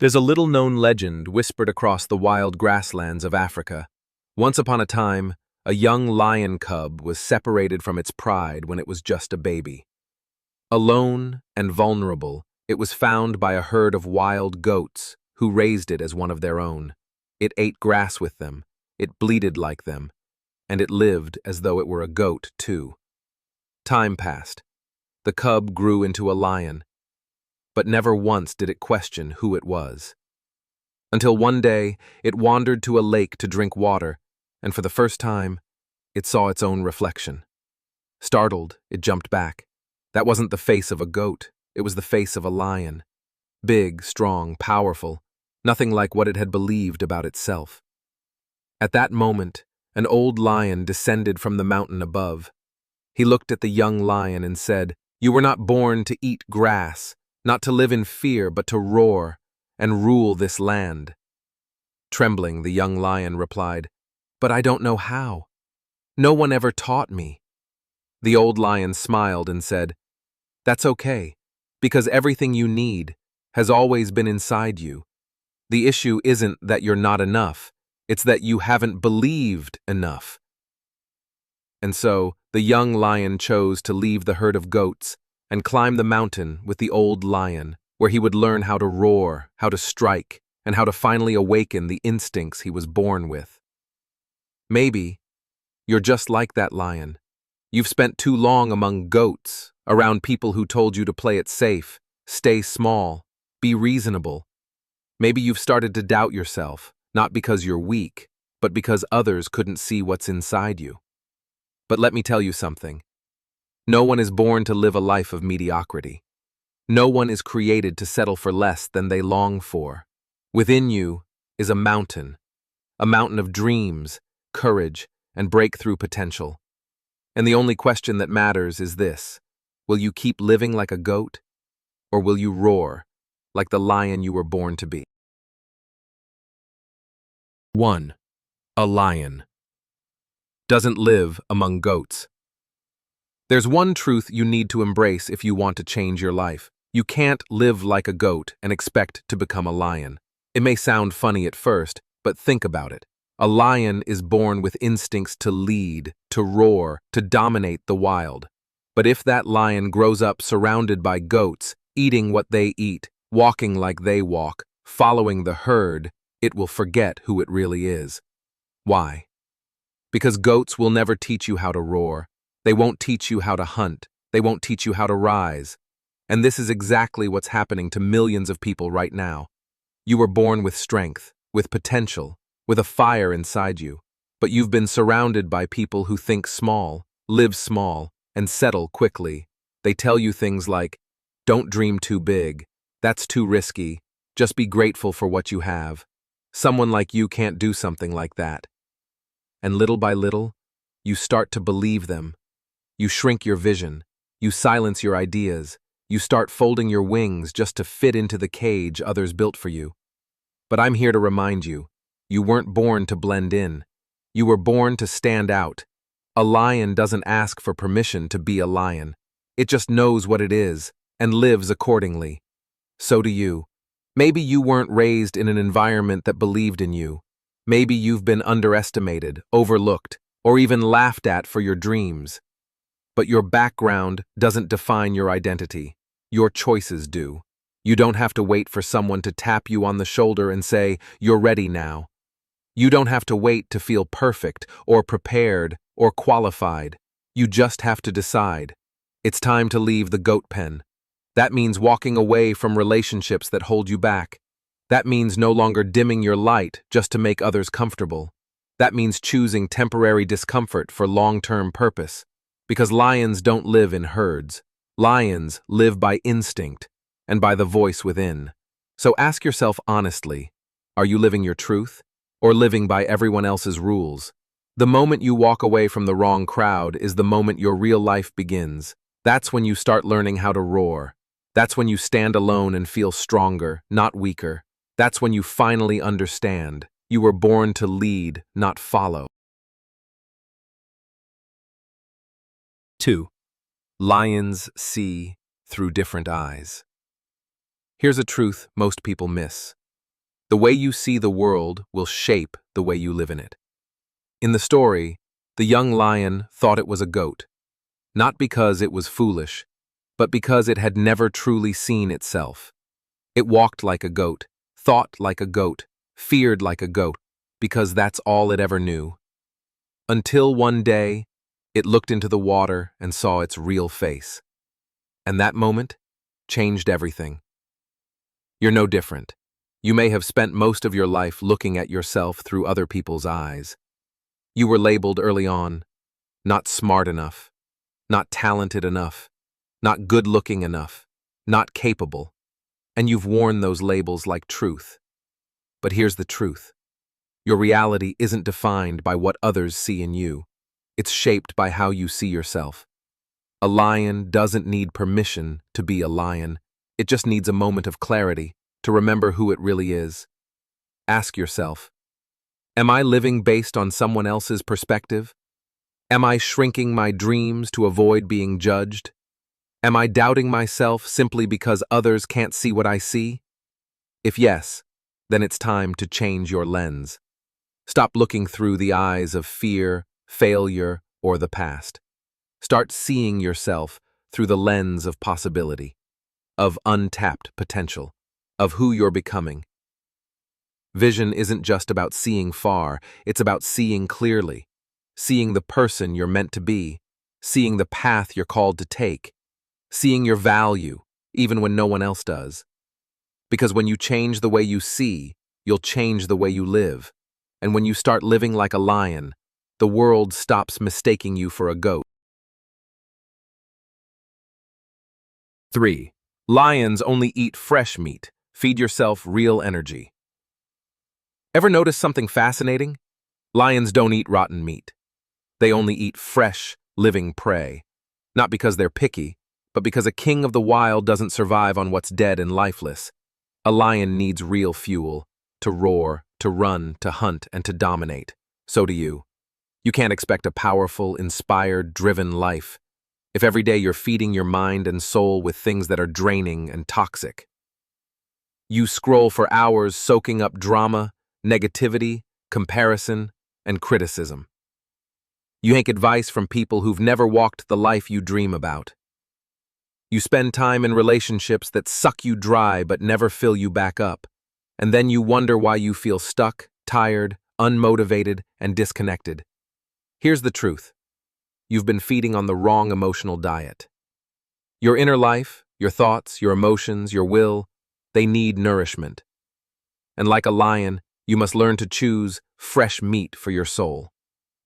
There's a little-known legend whispered across the wild grasslands of Africa. Once upon a time, a young lion cub was separated from its pride when it was just a baby. Alone and vulnerable, it was found by a herd of wild goats who raised it as one of their own. It ate grass with them, it bleated like them, and it lived as though it were a goat, too. Time passed. The cub grew into a lion, but never once did it question who it was. Until one day, it wandered to a lake to drink water, and for the first time, it saw its own reflection. Startled, it jumped back. That wasn't the face of a goat, it was the face of a lion. Big, strong, powerful, nothing like what it had believed about itself. At that moment, an old lion descended from the mountain above. He looked at the young lion and said, "You were not born to eat grass, not to live in fear, but to roar and rule this land." Trembling, the young lion replied, "But I don't know how. No one ever taught me." The old lion smiled and said, "That's okay, because everything you need has always been inside you. The issue isn't that you're not enough, it's that you haven't believed enough." And so, the young lion chose to leave the herd of goats and climb the mountain with the old lion, where he would learn how to roar, how to strike, and how to finally awaken the instincts he was born with. Maybe you're just like that lion. You've spent too long among goats, around people who told you to play it safe, stay small, be reasonable. Maybe you've started to doubt yourself, not because you're weak, but because others couldn't see what's inside you. But let me tell you something. No one is born to live a life of mediocrity. No one is created to settle for less than they long for. Within you is a mountain of dreams, courage, and breakthrough potential. And the only question that matters is this: will you keep living like a goat, or will you roar like the lion you were born to be? 1. A lion doesn't live among goats. There's one truth you need to embrace if you want to change your life. You can't live like a goat and expect to become a lion. It may sound funny at first, but think about it. A lion is born with instincts to lead, to roar, to dominate the wild. But if that lion grows up surrounded by goats, eating what they eat, walking like they walk, following the herd, it will forget who it really is. Why? Because goats will never teach you how to roar. They won't teach you how to hunt. They won't teach you how to rise. And this is exactly what's happening to millions of people right now. You were born with strength, with potential, with a fire inside you. But you've been surrounded by people who think small, live small, and settle quickly. They tell you things like, "Don't dream too big. That's too risky. Just be grateful for what you have. Someone like you can't do something like that." And little by little, you start to believe them. You shrink your vision. You silence your ideas. You start folding your wings just to fit into the cage others built for you. But I'm here to remind you, you weren't born to blend in. You were born to stand out. A lion doesn't ask for permission to be a lion. It just knows what it is and lives accordingly. So do you. Maybe you weren't raised in an environment that believed in you. Maybe you've been underestimated, overlooked, or even laughed at for your dreams. But your background doesn't define your identity. Your choices do. You don't have to wait for someone to tap you on the shoulder and say, "You're ready now." You don't have to wait to feel perfect or prepared or qualified. You just have to decide. It's time to leave the goat pen. That means walking away from relationships that hold you back. That means no longer dimming your light just to make others comfortable. That means choosing temporary discomfort for long-term purpose. Because lions don't live in herds. Lions live by instinct and by the voice within. So ask yourself honestly, are you living your truth or living by everyone else's rules? The moment you walk away from the wrong crowd is the moment your real life begins. That's when you start learning how to roar. That's when you stand alone and feel stronger, not weaker. That's when you finally understand. You were born to lead, not follow. 2. Lions see through different eyes. Here's a truth most people miss. The way you see the world will shape the way you live in it. In the story, the young lion thought it was a goat, not because it was foolish, but because it had never truly seen itself. It walked like a goat, thought like a goat, feared like a goat, because that's all it ever knew. Until one day, it looked into the water and saw its real face. And that moment changed everything. You're no different. You may have spent most of your life looking at yourself through other people's eyes. You were labeled early on, not smart enough, not talented enough, not good-looking enough, not capable, and you've worn those labels like truth. But here's the truth. Your reality isn't defined by what others see in you. It's shaped by how you see yourself. A lion doesn't need permission to be a lion. It just needs a moment of clarity to remember who it really is. Ask yourself, am I living based on someone else's perspective? Am I shrinking my dreams to avoid being judged? Am I doubting myself simply because others can't see what I see? If yes, then it's time to change your lens. Stop looking through the eyes of fear, failure, or the past. Start seeing yourself through the lens of possibility, of untapped potential, of who you're becoming. Vision isn't just about seeing far, it's about seeing clearly, seeing the person you're meant to be, seeing the path you're called to take, seeing your value, even when no one else does. Because when you change the way you see, you'll change the way you live. And when you start living like a lion, the world stops mistaking you for a goat. 3. Lions only eat fresh meat. Feed yourself real energy. Ever notice something fascinating? Lions don't eat rotten meat. They only eat fresh, living prey. Not because they're picky, but because a king of the wild doesn't survive on what's dead and lifeless. A lion needs real fuel, to roar, to run, to hunt, and to dominate. So do you. You can't expect a powerful, inspired, driven life if every day you're feeding your mind and soul with things that are draining and toxic. You scroll for hours soaking up drama, negativity, comparison, and criticism. You take advice from people who've never walked the life you dream about. You spend time in relationships that suck you dry but never fill you back up. And then you wonder why you feel stuck, tired, unmotivated, and disconnected. Here's the truth. You've been feeding on the wrong emotional diet. Your inner life, your thoughts, your emotions, your will, they need nourishment. And like a lion, you must learn to choose fresh meat for your soul.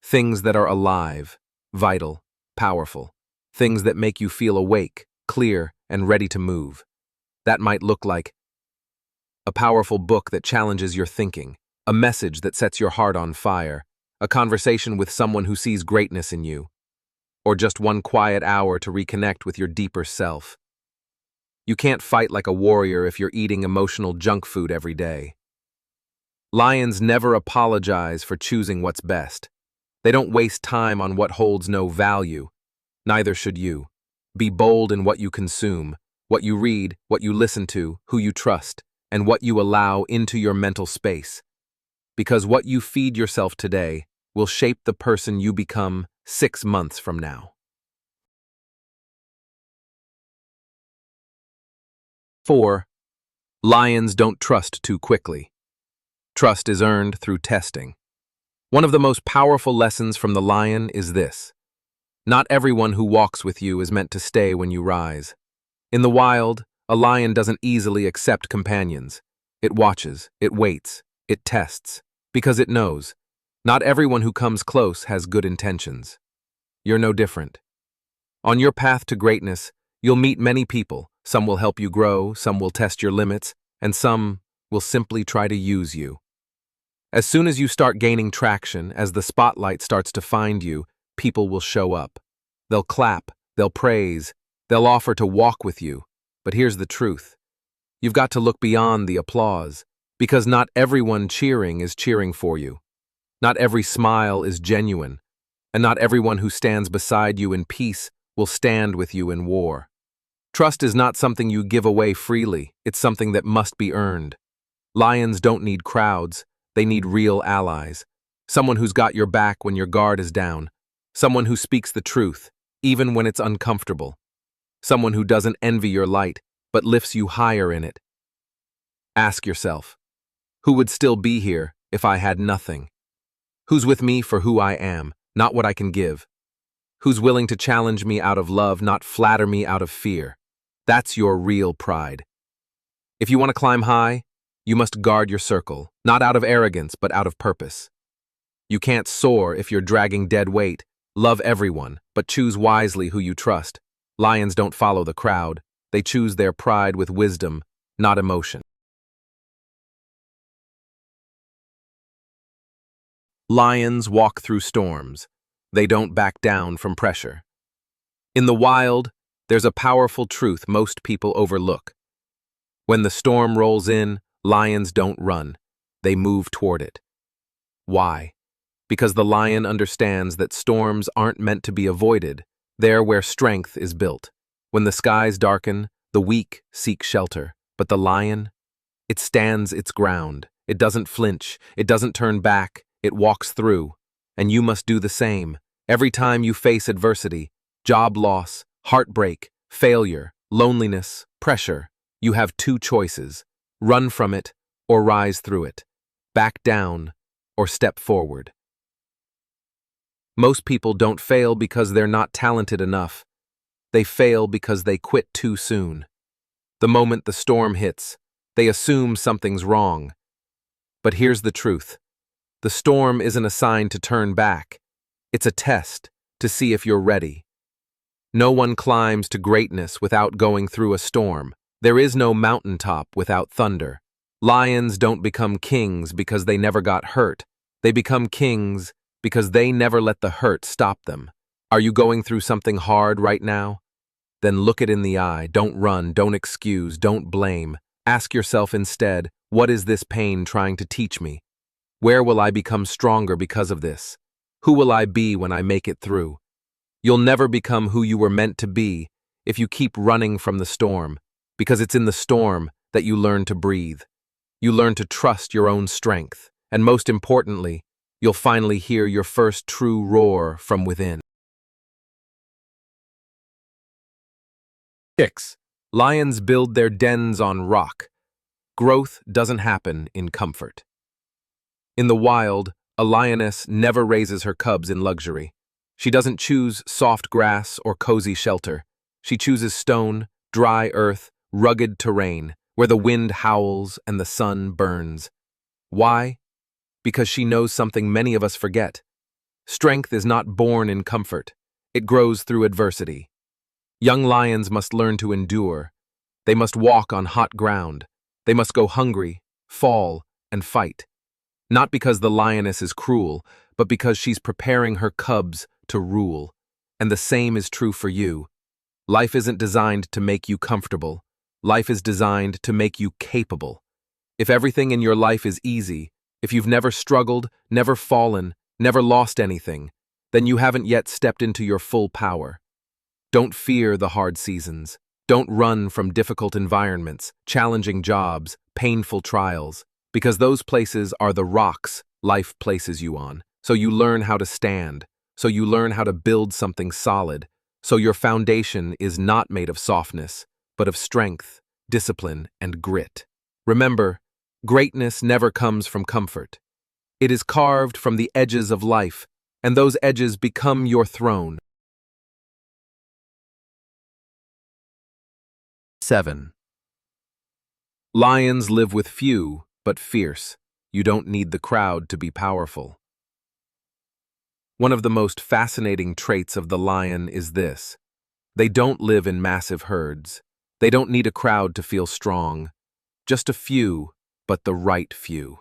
Things that are alive, vital, powerful. Things that make you feel awake, clear, and ready to move. That might look like a powerful book that challenges your thinking, a message that sets your heart on fire, a conversation with someone who sees greatness in you, or just one quiet hour to reconnect with your deeper self. You can't fight like a warrior if you're eating emotional junk food every day. Lions never apologize for choosing what's best. They don't waste time on what holds no value. Neither should you. Be bold in what you consume, what you read, what you listen to, who you trust, and what you allow into your mental space. Because what you feed yourself today will shape the person you become 6 months from now. 4. Lions don't trust too quickly. Trust is earned through testing. One of the most powerful lessons from the lion is this. Not everyone who walks with you is meant to stay when you rise. In the wild, a lion doesn't easily accept companions. It watches, it waits, it tests, because it knows. Not everyone who comes close has good intentions. You're no different. On your path to greatness, you'll meet many people. Some will help you grow, some will test your limits, and some will simply try to use you. As soon as you start gaining traction, as the spotlight starts to find you, people will show up. They'll clap, they'll praise, they'll offer to walk with you. But here's the truth. You've got to look beyond the applause, because not everyone cheering is cheering for you. Not every smile is genuine, and not everyone who stands beside you in peace will stand with you in war. Trust is not something you give away freely, it's something that must be earned. Lions don't need crowds, they need real allies. Someone who's got your back when your guard is down. Someone who speaks the truth, even when it's uncomfortable. Someone who doesn't envy your light, but lifts you higher in it. Ask yourself, who would still be here if I had nothing? Who's with me for who I am, not what I can give? Who's willing to challenge me out of love, not flatter me out of fear? That's your real pride. If you want to climb high, you must guard your circle, not out of arrogance, but out of purpose. You can't soar if you're dragging dead weight. Love everyone, but choose wisely who you trust. Lions don't follow the crowd. They choose their pride with wisdom, not emotion. Lions walk through storms. They don't back down from pressure. In the wild, there's a powerful truth most people overlook. When the storm rolls in, lions don't run. They move toward it. Why? Because the lion understands that storms aren't meant to be avoided. They're where strength is built. When the skies darken, the weak seek shelter. But the lion, it stands its ground. It doesn't flinch. It doesn't turn back. It walks through. And you must do the same. Every time you face adversity, job loss, heartbreak, failure, loneliness, pressure, you have two choices: run from it or rise through it, back down or step forward. Most people don't fail because they're not talented enough. They fail because they quit too soon. The moment the storm hits, they assume something's wrong. But here's the truth. The storm isn't a sign to turn back. It's a test to see if you're ready. No one climbs to greatness without going through a storm. There is no mountaintop without thunder. Lions don't become kings because they never got hurt. They become kings because they never let the hurt stop them. Are you going through something hard right now? Then look it in the eye. Don't run, don't excuse, don't blame. Ask yourself instead, what is this pain trying to teach me? Where will I become stronger because of this? Who will I be when I make it through? You'll never become who you were meant to be if you keep running from the storm, because it's in the storm that you learn to breathe. You learn to trust your own strength, and most importantly, you'll finally hear your first true roar from within. 6. Lions build their dens on rock. Growth doesn't happen in comfort. In the wild, a lioness never raises her cubs in luxury. She doesn't choose soft grass or cozy shelter. She chooses stone, dry earth, rugged terrain, where the wind howls and the sun burns. Why? Because she knows something many of us forget. Strength is not born in comfort. It grows through adversity. Young lions must learn to endure. They must walk on hot ground. They must go hungry, fall, and fight. Not because the lioness is cruel, but because she's preparing her cubs to rule. And the same is true for you. Life isn't designed to make you comfortable. Life is designed to make you capable. If everything in your life is easy, if you've never struggled, never fallen, never lost anything, then you haven't yet stepped into your full power. Don't fear the hard seasons. Don't run from difficult environments, challenging jobs, painful trials, because those places are the rocks life places you on. So you learn how to stand, so you learn how to build something solid, so your foundation is not made of softness, but of strength, discipline, and grit. Remember, greatness never comes from comfort. It is carved from the edges of life, and those edges become your throne. 7. Lions live with few, but fierce. You don't need the crowd to be powerful. One of the most fascinating traits of the lion is this. They don't live in massive herds. They don't need a crowd to feel strong. Just a few, but the right few.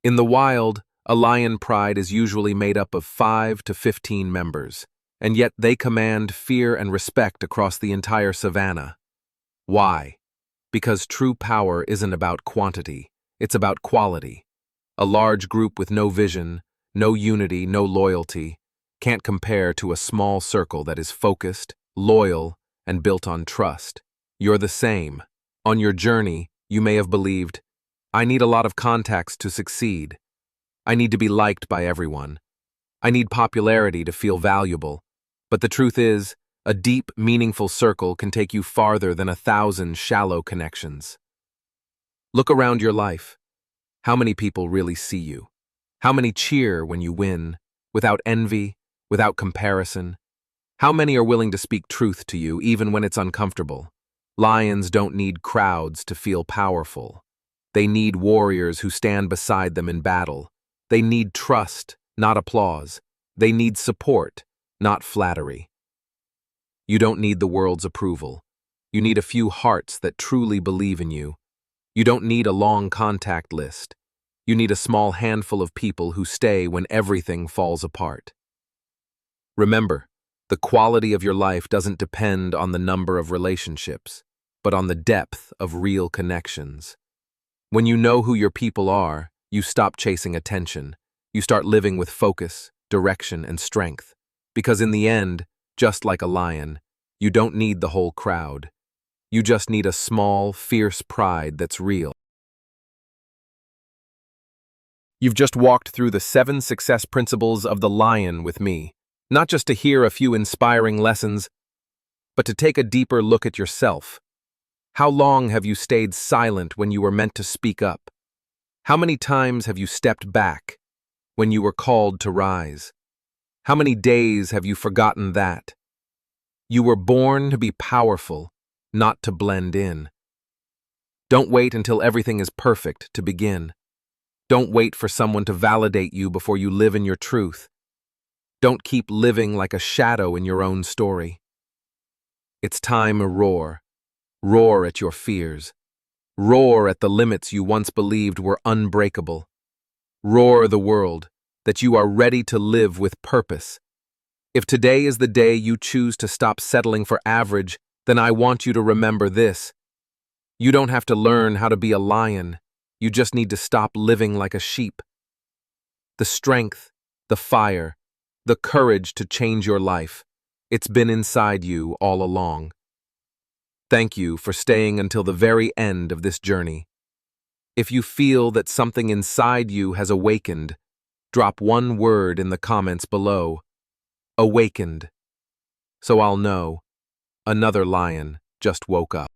In the wild, a lion pride is usually made up of 5 to 15 members, and yet they command fear and respect across the entire savanna. Why? Because true power isn't about quantity, it's about quality. A large group with no vision, no unity, no loyalty, can't compare to a small circle that is focused, loyal, and built on trust. You're the same. On your journey, you may have believed, I need a lot of contacts to succeed. I need to be liked by everyone. I need popularity to feel valuable. But the truth is, a deep, meaningful circle can take you farther than 1,000 shallow connections. Look around your life. How many people really see you? How many cheer when you win, without envy, without comparison? How many are willing to speak truth to you even when it's uncomfortable? Lions don't need crowds to feel powerful. They need warriors who stand beside them in battle. They need trust, not applause. They need support, not flattery. You don't need the world's approval. You need a few hearts that truly believe in you. You don't need a long contact list. You need a small handful of people who stay when everything falls apart. Remember, the quality of your life doesn't depend on the number of relationships, but on the depth of real connections. When you know who your people are, you stop chasing attention. You start living with focus, direction, and strength. Because in the end, just like a lion, you don't need the whole crowd. You just need a small, fierce pride that's real. You've just walked through the 7 success principles of the lion with me, not just to hear a few inspiring lessons, but to take a deeper look at yourself. How long have you stayed silent when you were meant to speak up? How many times have you stepped back when you were called to rise? How many days have you forgotten that? You were born to be powerful, not to blend in. Don't wait until everything is perfect to begin. Don't wait for someone to validate you before you live in your truth. Don't keep living like a shadow in your own story. It's time to roar. Roar at your fears. Roar at the limits you once believed were unbreakable. Roar the world that you are ready to live with purpose. If today is the day you choose to stop settling for average, then I want you to remember this. You don't have to learn how to be a lion. You just need to stop living like a sheep. The strength, the fire, the courage to change your life, it's been inside you all along. Thank you for staying until the very end of this journey. If you feel that something inside you has awakened, drop one word in the comments below. Awakened. So I'll know another lion just woke up.